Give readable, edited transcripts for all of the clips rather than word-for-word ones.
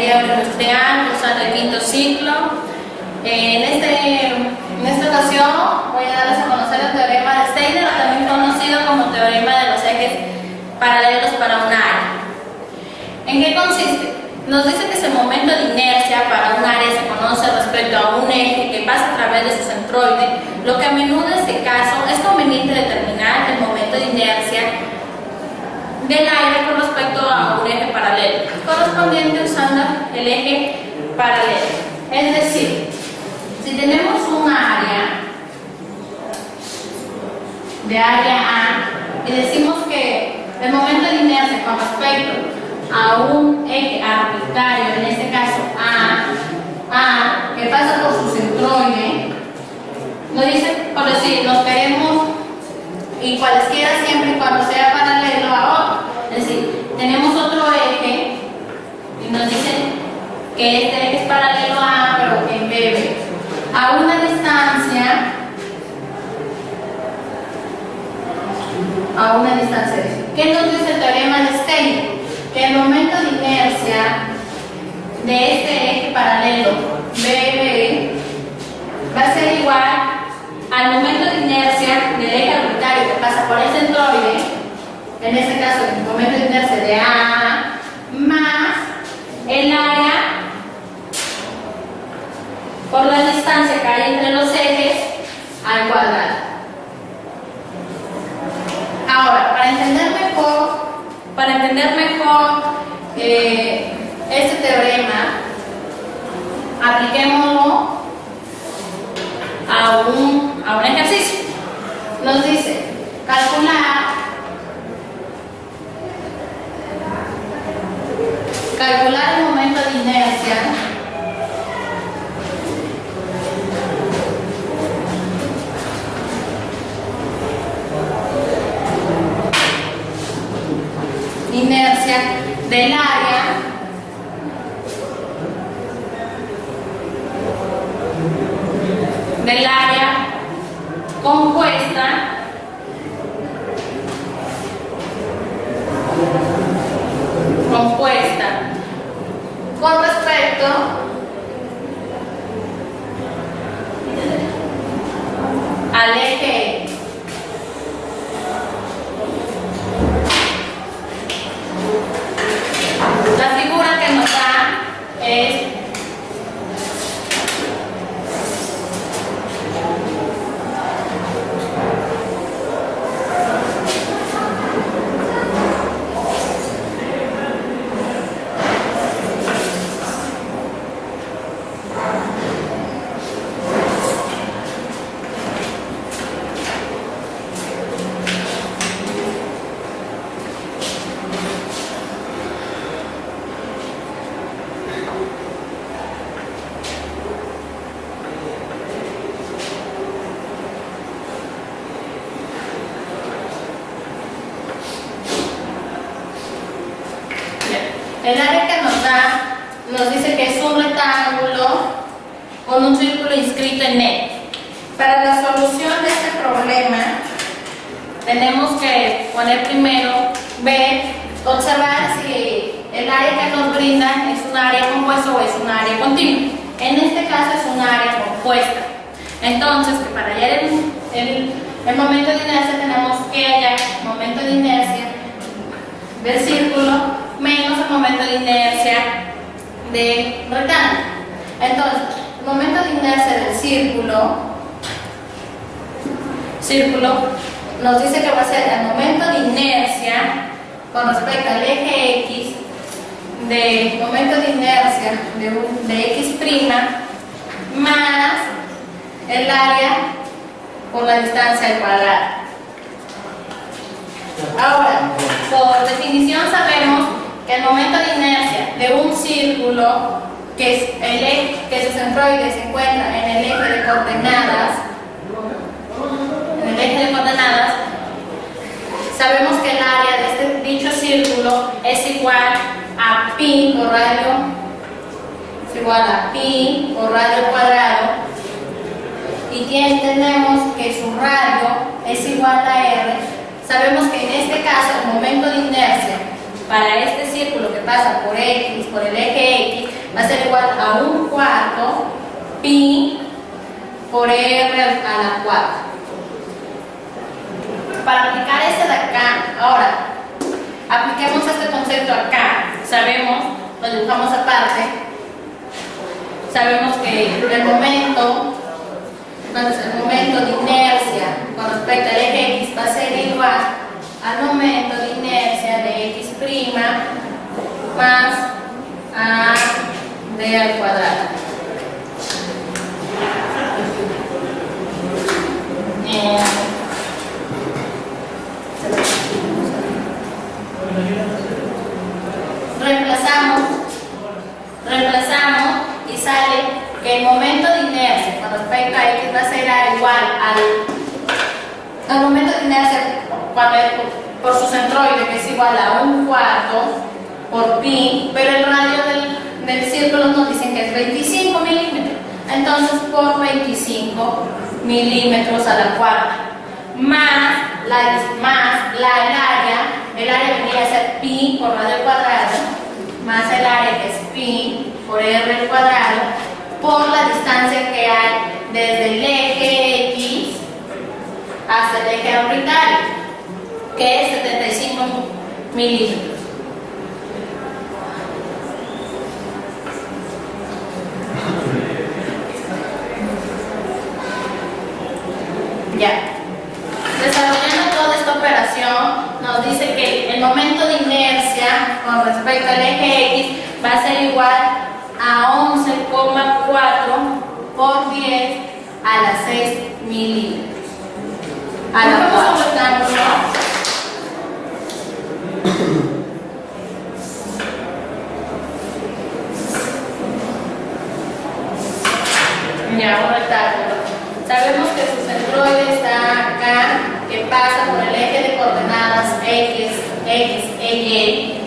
Ingeniería Agroindustrial, cursando el quinto ciclo. En esta ocasión voy a darles a conocer el teorema de Steiner, también conocido como teorema de los ejes paralelos para un área. ¿En qué consiste? Nos dice que si el momento de inercia para un área se conoce respecto a un eje que pasa a través de su centroide, lo que a menudo en este caso es conveniente determinar el momento de inercia del aire con respecto a un eje paralelo, correspondiente usando el eje paralelo. Es decir, si tenemos un área de área A y decimos que el momento de inercia con respecto a un eje arbitrario, en este caso A, que pasa por su centroide, nos dice, por decir, nos queremos y cualesquiera siempre y cuando sea paralelo a otro. Es decir, tenemos otro eje y nos dicen que este eje es paralelo a A, pero en breve, a una distancia, ¿Qué nos dice el teorema de Steiner? Que el momento de inercia de este eje paralelo BB va a ser igual al momento de inercia del eje arbitrario que pasa por el centroide, en este caso el momento de inercia de A, más el área por la distancia que hay entre los ejes al cuadrado. Ahora, para entender mejor este teorema, apliquémoslo a un ejercicio. Nos dice calcular el momento de inercia del área compuesta con respecto al eje X. La figura que nos da es el área que nos dice que es un rectángulo con un círculo inscrito en él. Para la solución de este problema, tenemos que poner primero, observar si el área que nos brinda es un área compuesta o es un área continua. En este caso es un área compuesta. Entonces, que para hallar el momento de inercia tenemos que hallar el momento de inercia del círculo menos el momento de inercia del rectángulo. Entonces, el momento de inercia del círculo nos dice que va a ser el momento de inercia con respecto al eje X del momento de inercia de X' más el área por la distancia al cuadrado. Ahora, por definición sabemos que el momento de inercia de un círculo que su centroide se encuentra en el eje de coordenadas, sabemos que el área de este dicho círculo es igual a pi por radio, al cuadrado, y que entendemos que su radio es igual a r. Sabemos que en este caso el momento de inercia para este círculo que pasa por X, por el eje X, va a ser igual a 1/4 pi por r a la 4. Para aplicar este de acá, ahora, apliquemos este concepto acá. Sabemos, lo dibujamos aparte, sabemos que el momento de inercia con respecto al eje X va a ser igual al momento de inercia de X' más a d al cuadrado. Reemplazamos y sale que el momento de inercia con respecto a X va a ser igual al momento de inercia por su centroide, que es igual a 1/4 por pi, pero el radio del círculo nos dicen que es 25 milímetros. Entonces, por 25 milímetros a la cuarta, más el área vendría a ser pi por radio al cuadrado, más el área que es pi por r al cuadrado, por la distancia que hay desde el eje X hasta el eje orbitario, que es 75 milímetros. Ya. Desarrollando toda esta operación, nos dice que el momento de inercia con respecto al eje X va a ser igual a 11,4 por 10 a la 6 milímetros. A la 4. Ya, un rectángulo. Sabemos que su centroide está acá, que pasa por el eje de coordenadas X, E, Y,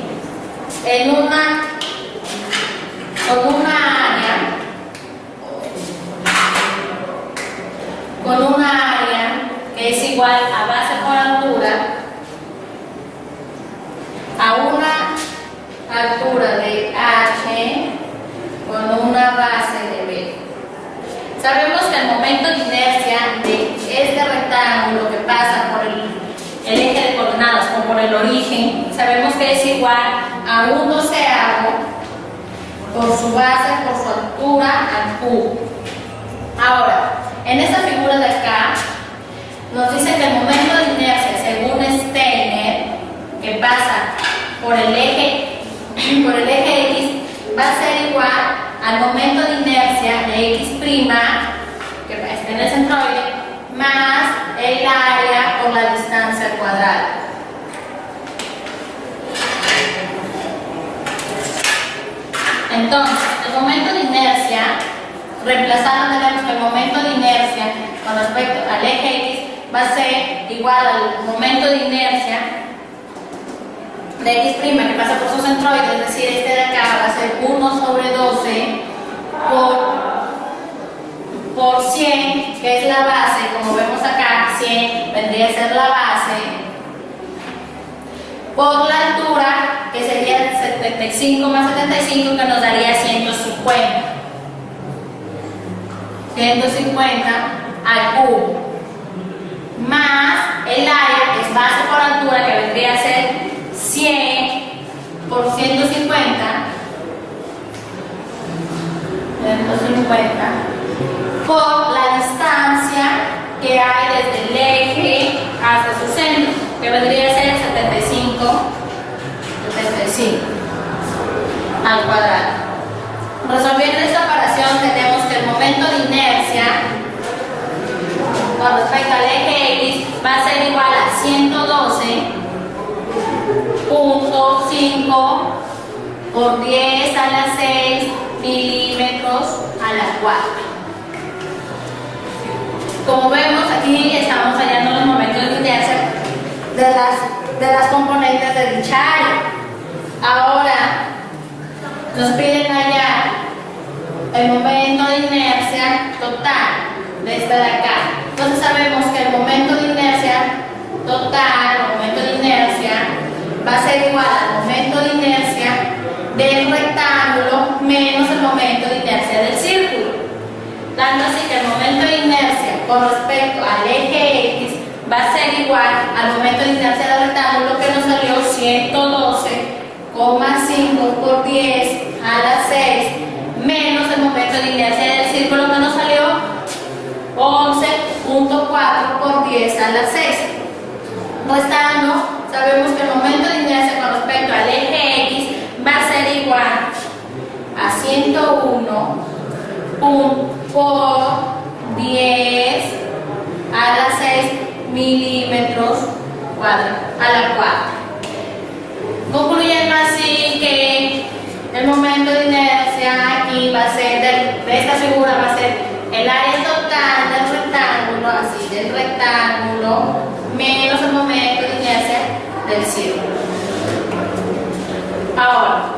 con una área que es igual a base por altura, a una altura de H con una base de B. Sabemos que el momento de inercia de este rectángulo que pasa por el eje de coordenadas o por el origen, sabemos que es igual a 1/12 por su base, por su altura al cubo. Ahora, en esta figura de acá, nos dice que el momento de inercia, según Steiner, que pasa por el eje X, va a ser igual al momento de inercia de X', que está en el centroide, más el área por la distancia al cuadrado. Entonces, el momento de inercia, reemplazando, tenemos que el momento de inercia con respecto al eje X va a ser igual al momento de inercia de X' que pasa por su centroide, es decir, este de acá va a ser 1/12 por 100, que es la base. Como vemos acá, 100 vendría a ser la base, por la altura, que sería 75 más 75, que nos daría 150. 150 al cubo, más el área, que es base por altura, que vendría a ser 100 por 150, por la distancia que hay desde el eje hasta su centro, que vendría a ser 75 al cuadrado. Resolviendo esta operación, tenemos que el momento de inercia con respecto al eje X va a ser igual a 112.5 por 10 a la 6 milímetros a la 4. Como vemos, aquí estamos hallando los momentos de inercia de las componentes de dicha área. Ahora nos piden hallar el momento de inercia total de esta de acá. Entonces sabemos que el momento de inercia total, el momento de inercia, va a ser igual al momento de inercia del rectángulo menos el momento de inercia del círculo. Tanto así que el momento de inercia con respecto al eje X va a ser igual al momento de inercia del rectángulo, que nos salió 112,5 por 10 a la 6, menos el momento de inercia del círculo, que nos salió 11,4 por 10 a la 6. Restando, sabemos que el momento de inercia con respecto al eje X va a ser igual a 101 por 10 a la 6 milímetros cuadrados a la 4. Concluyendo así que el momento de inercia aquí va a ser, de esta figura va a ser el área total del rectángulo, así del rectángulo, menos el momento de inercia del círculo. Ahora,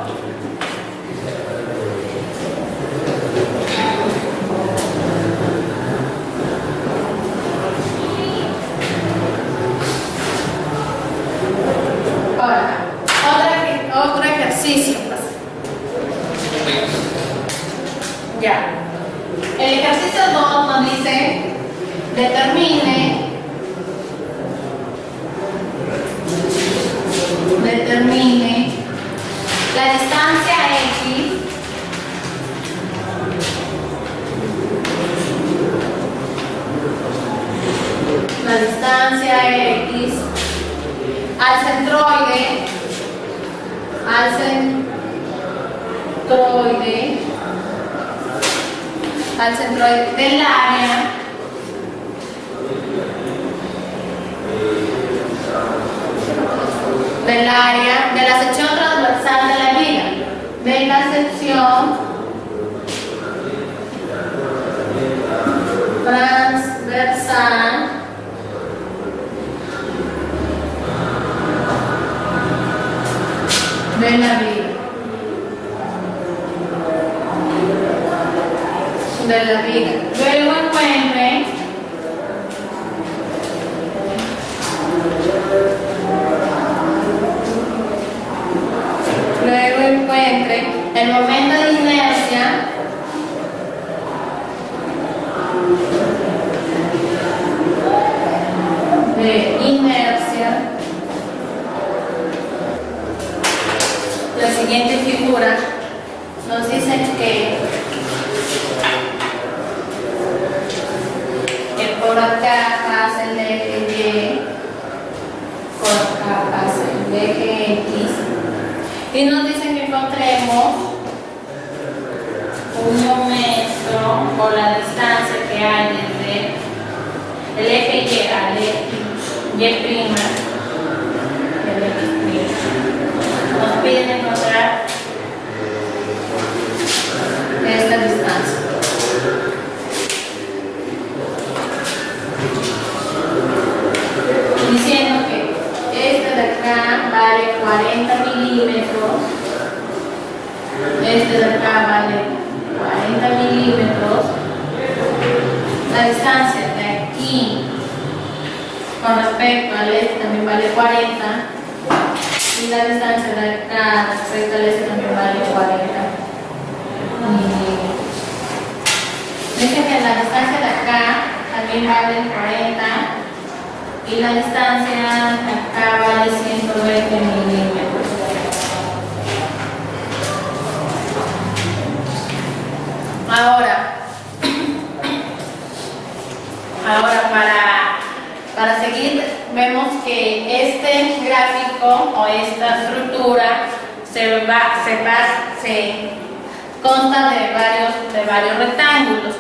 otro ejercicio. Ya. El ejercicio 2 nos dice: determine la distancia X al centroide del área de la sección transversal de la viga, de la sección transversal de la viga. Luego encuentre el momento de inercia La siguiente figura nos dice que por acá pasa el eje Y, por acá pasa el eje X, y nos dicen que encontremos un momento o la distancia que hay desde el eje Y al eje Y', el eje Y'. Nos piden encontrar esta distancia. Diciendo que este de acá vale 40 milímetros, este de acá vale 40 milímetros, la distancia de aquí con respecto al este también vale 40, y la distancia de acá respecto al este también vale 40 milímetros. Dice que la distancia de acá también vale 40, y la distancia acá vale 120 milímetros. Ahora para seguir, vemos que este gráfico o esta estructura se consta de varios rectángulos.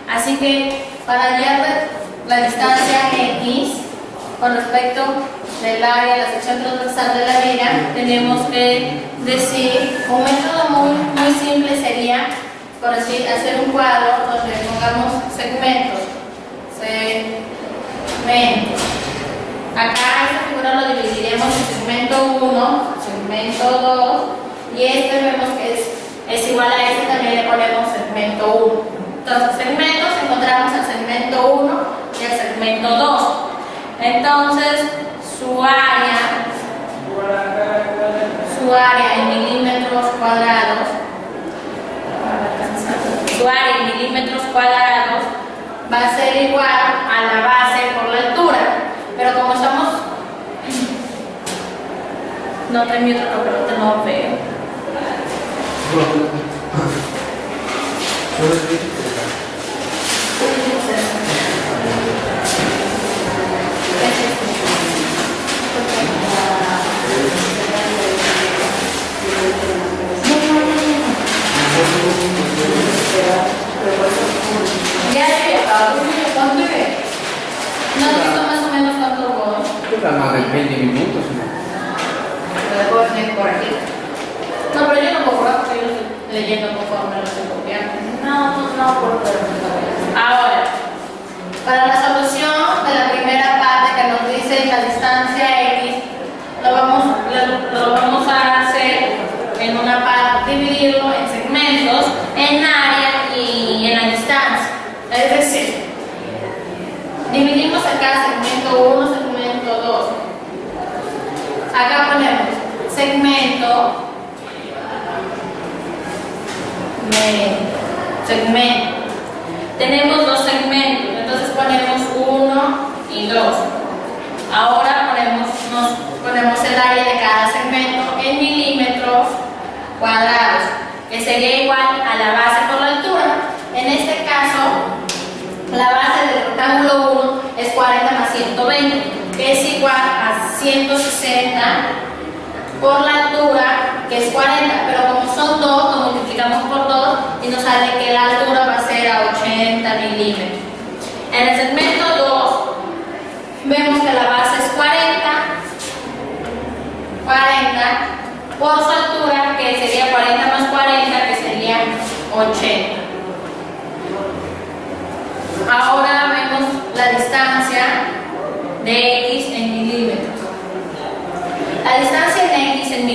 Así que para hallar la distancia X con respecto del área de la sección transversal de la viga, tenemos que decir, un método muy simple sería, por así, hacer un cuadro donde pongamos segmentos. Acá esta figura lo dividiremos en segmento 1, segmento 2, y este vemos que es igual a este, también le ponemos segmento 1. Entonces, segmentos, encontramos el segmento 1 y el segmento 2. Entonces, su área en milímetros cuadrados su área en milímetros cuadrados va a ser igual a la base por la altura. Pero como estamos... No, trae mi otro papel, no veo. Ya ¿cuánto es? ¿No has visto más o menos cuánto voy? Más de 20 minutos. Lo debo hacer por aquí. No, pero yo no puedo borrar porque yo estoy leyendo conforme lo estoy copiando. No puedo ver. Ahora, para la solución de la primera parte que nos dice la distancia X, lo vamos a hacer en una parte, dividirlo en segmentos, en área y en la distancia. Es decir, dividimos acá segmento 1, segmento 2. Acá ponemos segmento, tenemos dos segmentos, entonces ponemos 1 y 2. Ahora ponemos el área de cada segmento en milímetros cuadrados, que sería igual a la base por la altura. En este caso, la base del rectángulo 1 es 40 más 120, que es igual a 160 por la altura, que es 40, pero como son 2, lo multiplicamos por 2 y nos sale que la altura va a ser a 80 milímetros. En el segmento 2, vemos que la base es 40 por su altura, que sería 40 más 40, que sería 80. Ahora vemos la distancia de X en milímetros. La distancia de X en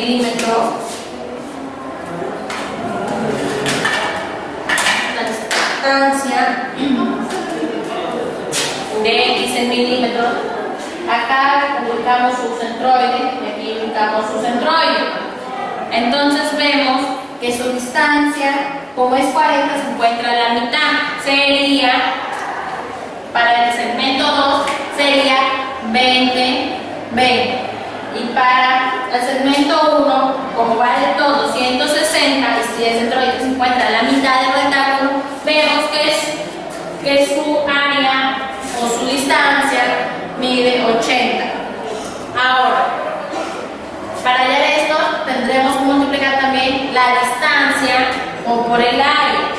milímetros, acá ubicamos su centroide y aquí ubicamos su centroide. Entonces vemos que su distancia, como es 40, se encuentra a la mitad. Sería, para el segmento 2, sería 20, 20. Y para el segmento 1, como vale todo 160, y si el centroide se encuentra a la mitad del rectángulo, vemos que su área o su distancia mide 80. Ahora, para hallar esto, tendremos que multiplicar también la distancia o por el área,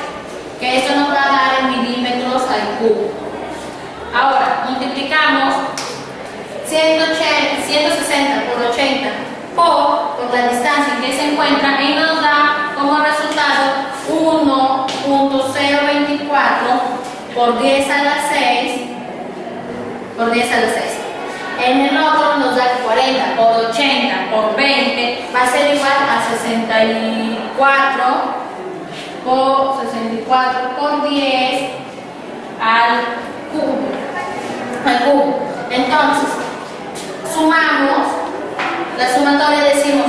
que esto nos va a dar en milímetros al cubo. Ahora, multiplicamos 160 por 80 por la distancia en que se encuentra y nos da como resultado 1.024 por 10 a la 6 En el otro nos da 40 por 80 por 20 va a ser igual a 64 por 10 al cubo. Entonces, sumamos la sumatoria, decimos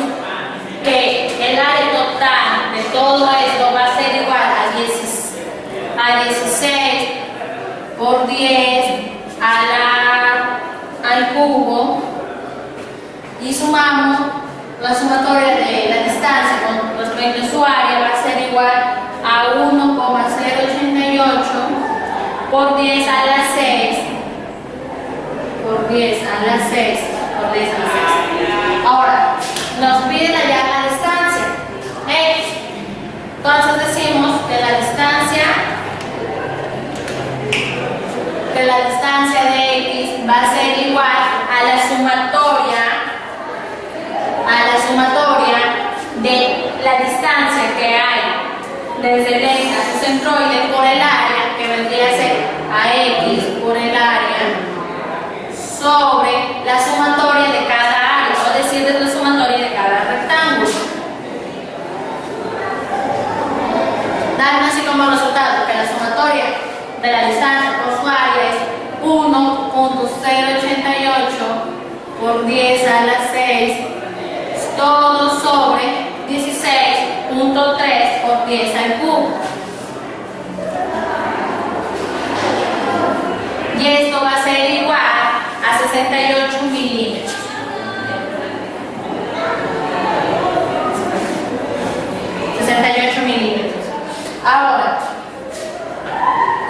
que el área total de todo esto va a ser igual a 16 por 10 al cubo, y sumamos la sumatoria de la distancia con respecto a su área, va a ser igual a 1,088 por 10 a la 6 por 10 a la 6. Ahora, nos piden hallar la distancia X. Entonces decimos que la distancia de X va a ser igual a la sumatoria de la distancia que hay desde el X a su centroide por el área, que vendría a ser a X por el área, sobre la sumatoria de cada área, o decir, de la sumatoria de cada rectángulo. Dan así como resultado que la sumatoria de la distancia por su área es 1.088 por 10 a la 6, todo sobre 16.3 por 10 al cubo. Y esto va a ser igual a 68 milímetros. 68 milímetros. Ahora,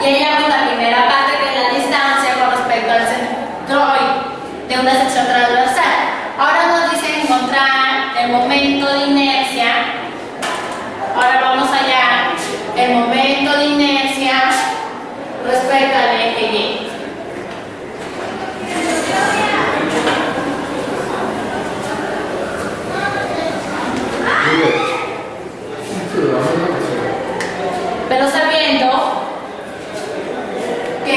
ya hallamos la primera parte, que es la distancia con respecto al centroide de una sección transversal. Ahora nos dice encontrar el momento de inercia. Ahora vamos a hallar el momento de inercia respecto al eje Y. Pero sabiendo que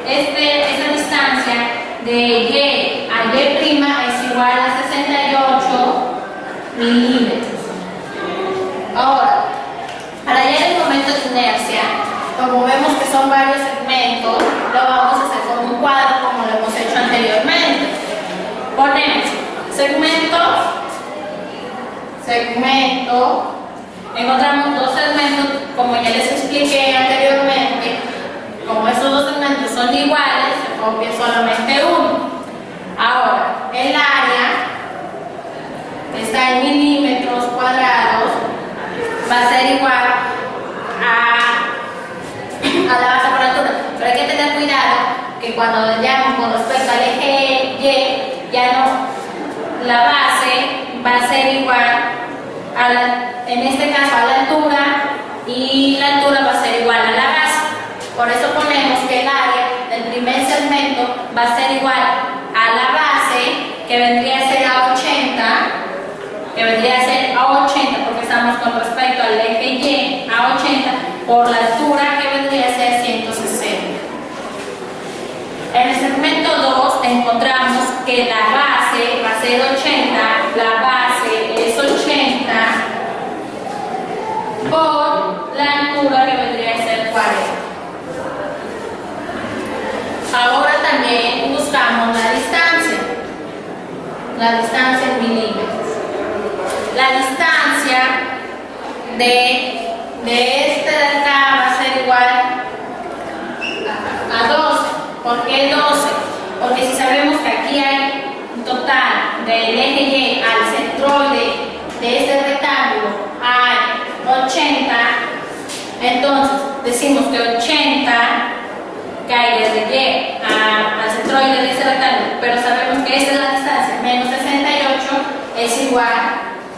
esta distancia de Y a Y' es igual a 68 milímetros. Ahora, para hallar el momento de inercia, como vemos que son varios segmentos, lo vamos a hacer con un cuadro como lo hemos hecho anteriormente. Ponemos segmento, encontramos dos segmentos, como ya les expliqué anteriormente. Como estos dos segmentos son iguales, se copia solamente uno. Ahora, el área está en milímetros cuadrados, va a ser igual a la base por altura. Pero hay que tener cuidado que cuando veamos con respecto al eje Y, ya no, la base va a ser igual en este caso a la altura, y la altura va a ser igual a la base. Por eso ponemos que el área del primer segmento va a ser igual a la base, que vendría a ser a 80, porque estamos con respecto al eje Y a 80, por la altura, que vendría a ser 160. En el segmento 2 encontramos que la base va a ser 80, la base es 80 por la altura, que vendría a ser 40. Ahora también buscamos la distancia en milímetros. La distancia de este de acá va a ser igual a 12. ¿Por qué 12? Porque si sabemos que aquí hay un total del eje Y al centroide de este rectángulo hay 80, entonces decimos que 80 que hay desde Y al centroide de este rectángulo, pero sabemos que esta es la distancia, menos 68 es igual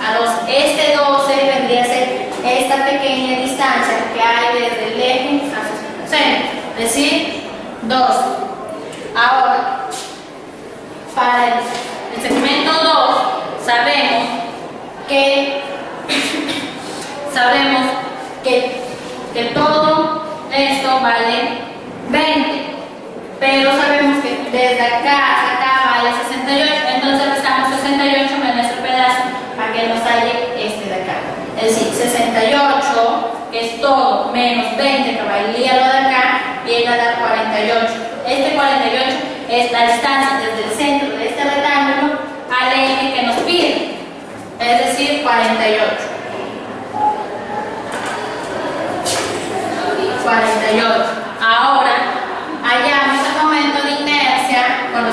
a 12. Este 12 vendría a ser esta pequeña distancia que hay desde el eje a su centro, es decir, 12. Ahora, para el segmento 2 sabemos que todo esto vale 20, pero sabemos que desde acá hasta acá vale 68, entonces restamos 68 menos el pedazo para que nos sale este de acá. Es decir, 68, que es todo, menos 20, que valía lo de acá, viene a dar 48. Este 48 es la distancia desde el centro de este rectángulo al eje que nos pide, es decir, 48. 48. Ahora, hallamos el momento de inercia con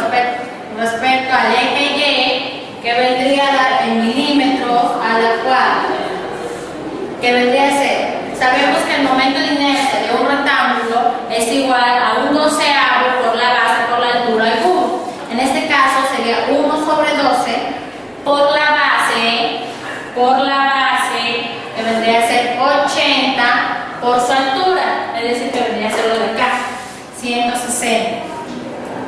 respecto al eje Y, que vendría a dar en milímetros a la cuadra, que vendría a ser, sabemos que el momento de inercia de un rectángulo es igual a un doceavo por la base por la altura al cubo. En este caso sería 1 sobre 12 por la base, que vendría a ser 80 por su altura, es decir, que vendría a ser lo de acá, 160.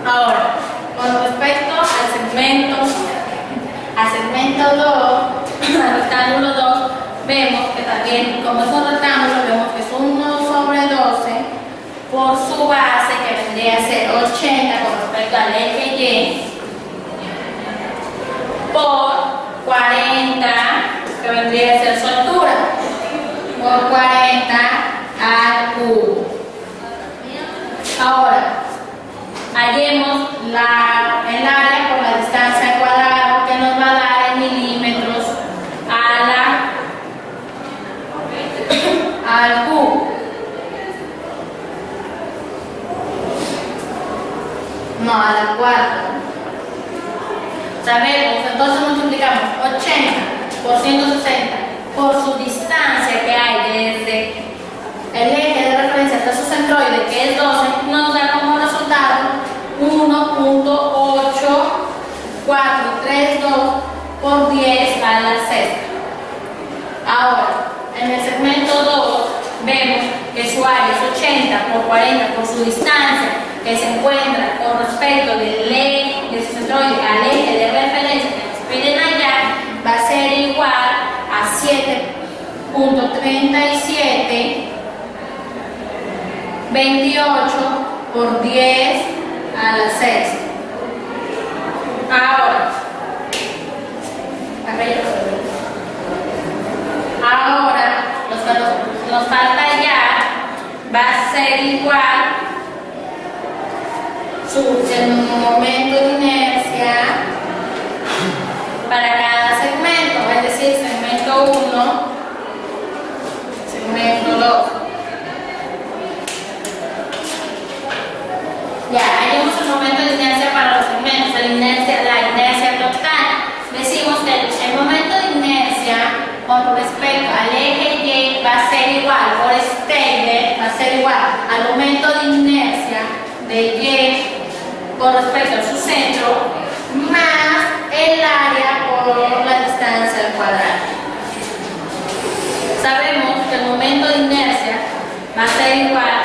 Ahora, con respecto al segmento 2, al rectángulo 2, vemos que también, como es un rectángulo, vemos que es 1 sobre 12 por su base, que vendría a ser 80 con respecto al eje Y, por 40, que vendría a ser su altura, por 40 al cubo. Ahora, hallemos el área por la distancia al cuadrado, que nos va a dar en milímetros al cubo. cuarto. Sabemos, entonces multiplicamos 80 por 160 por su distancia que hay desde el eje de referencia hasta su centroide, que es 12, nos da como resultado 1.8432 por 10 a la sexta. Ahora, en el segmento 2 vemos que su área es 80 por 40 por su distancia que se encuentra con respecto del eje de su centroide al eje de referencia que nos piden allá, va a ser igual a 7.3728 por 10 a la sexta. Ahora, lo que nos falta ya va a ser igual el momento de inercia para cada segmento, es decir, segmento 1, segmento 2. Ya, hallamos el momento de inercia para los segmentos, la inercia total. Decimos que el momento de inercia con respecto al eje Y va a ser igual, por Steiner, va a ser igual al momento de inercia de Y con respecto a su centro, más el área por la distancia al cuadrado. Sabemos que el momento de inercia va a ser igual,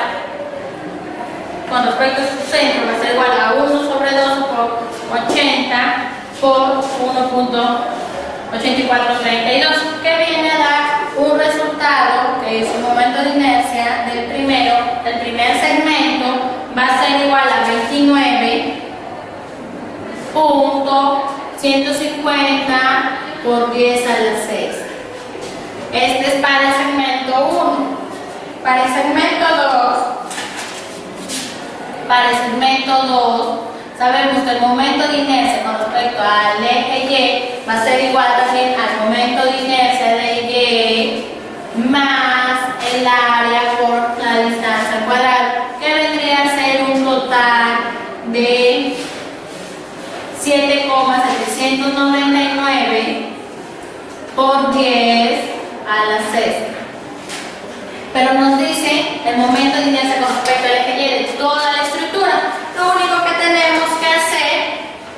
con respecto a su centro, va a ser igual a 1 sobre 2 por 80 por 1.8432, que viene a dar un resultado que es un momento de inercia del primer segmento va a ser igual a 29.150 por 10 a la 6. Este es para el segmento 1. Para el segmento 2, sabemos que el momento de inercia con respecto al eje Y va a ser igual también al momento de inercia de Y más el área por la distancia al cuadrado, que vendría a ser un total de 7,799 por 10 a la sexta. Pero nos dice el momento de inercia con respecto al eje Y de toda la estructura. Lo único que tenemos que hacer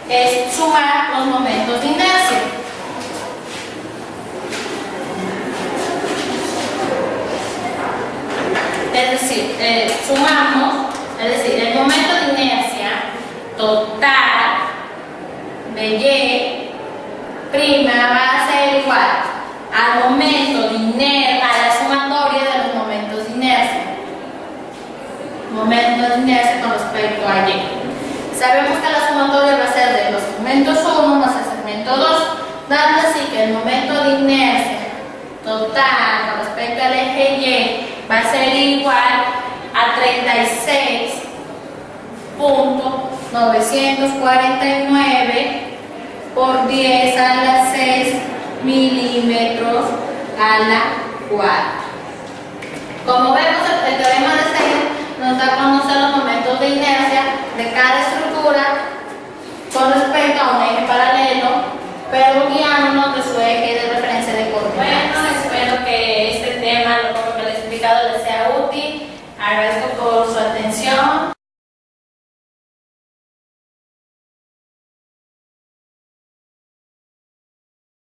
es sumar los momentos de inercia. Es decir, sumamos, el momento de inercia total de Y' va a ser igual al momento de inercia, a la sumatoria de los momentos de inercia. Momento de inercia con respecto a Y. Sabemos que la sumatoria va a ser de los segmentos 1 más el segmento 2, dando así que el momento de inercia total con respecto al eje Y va a ser igual a 36.949 por 10 a la 6 milímetros a la cuarta. Como vemos, el teorema de Steiner nos da a conocer los momentos de inercia de cada estructura con respecto a un eje paralelo, pero guiándonos de su eje de referencia de coordenadas. Bueno, espero que este tema, lo que les he explicado, les sea útil. Agradezco por su atención.